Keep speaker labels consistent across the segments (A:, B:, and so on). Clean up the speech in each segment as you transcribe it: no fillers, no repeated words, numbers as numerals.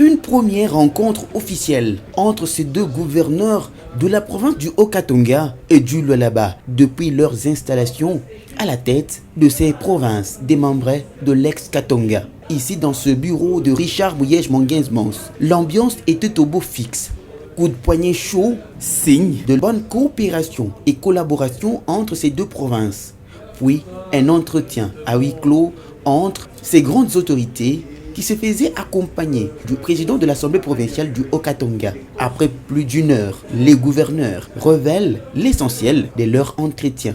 A: Une première rencontre officielle entre ces deux gouverneurs de la province du Haut-Katanga et du Lualaba depuis leurs installations à la tête de ces provinces démembrées de l'ex-Katanga. Ici dans ce bureau de Richard Mouyej-Mangenzmans, l'ambiance était au beau fixe. Coup de poignet chaud, signe de bonne coopération et collaboration entre ces deux provinces. Puis un entretien à huis clos entre ces grandes autorités qui se faisait accompagner du président de l'Assemblée provinciale du Haut-Katanga. Après plus d'une heure, les gouverneurs révèlent l'essentiel de leur entretien.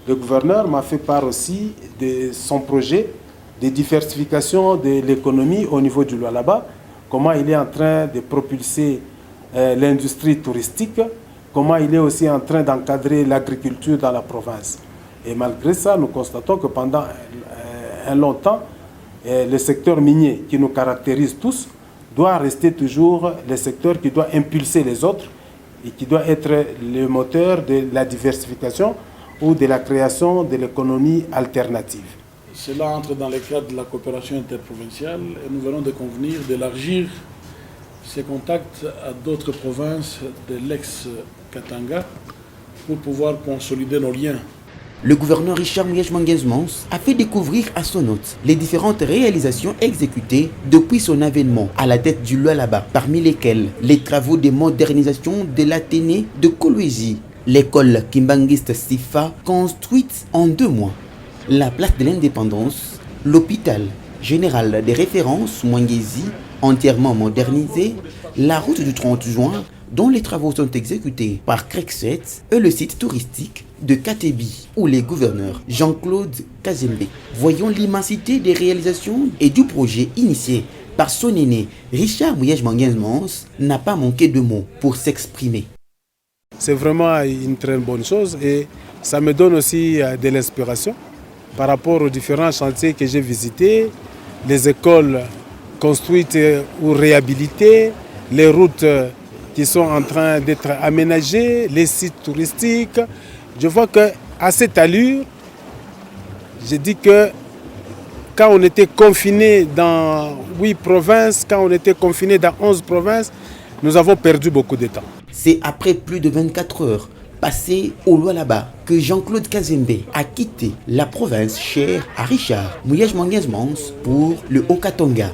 B: Le gouverneur m'a fait part aussi de son projet de diversification de l'économie au niveau du Lualaba, comment il est en train de propulser l'industrie touristique, comment il est aussi en train d'encadrer l'agriculture dans la province. Et malgré ça, nous constatons que pendant un long temps, le secteur minier qui nous caractérise tous doit rester toujours le secteur qui doit impulser les autres et qui doit être le moteur de la diversification ou de la création de l'économie alternative.
C: Cela entre dans le cadre de la coopération interprovinciale et nous venons de convenir d'élargir ces contacts à d'autres provinces de l'ex-Katanga pour pouvoir consolider nos liens.
A: Le gouverneur Richard Mouyej-Mangenzmans a fait découvrir à son hôte les différentes réalisations exécutées depuis son avènement à la tête du Lualaba, parmi lesquelles les travaux de modernisation de l'Athénée de Kolwezi, l'école kimbanguiste Sifa construite en 2 mois, la place de l'indépendance, l'hôpital général de référence Mwangezi entièrement modernisé, la route du 30 juin dont les travaux sont exécutés par Crekset et le site touristique de Katebi, où les gouverneurs Jean-Claude Kazembe, voyant l'immensité des réalisations et du projet initié par son aîné Richard Mouyej-Mangenzmans, n'a pas manqué de mots pour s'exprimer.
B: C'est vraiment une très bonne chose et ça me donne aussi de l'inspiration par rapport aux différents chantiers que j'ai visités, les écoles construites ou réhabilitées, les routes qui sont en train d'être aménagées, les sites touristiques. Je vois qu'à cette allure, je dis que quand on était confiné dans 8 provinces, quand on était confiné dans 11 provinces, nous avons perdu beaucoup de temps.
A: C'est après plus de 24 heures passées au Lualaba que Jean-Claude Kazembe a quitté la province chère à Richard Mouyej-Mangenzmans pour le Haut-Katanga.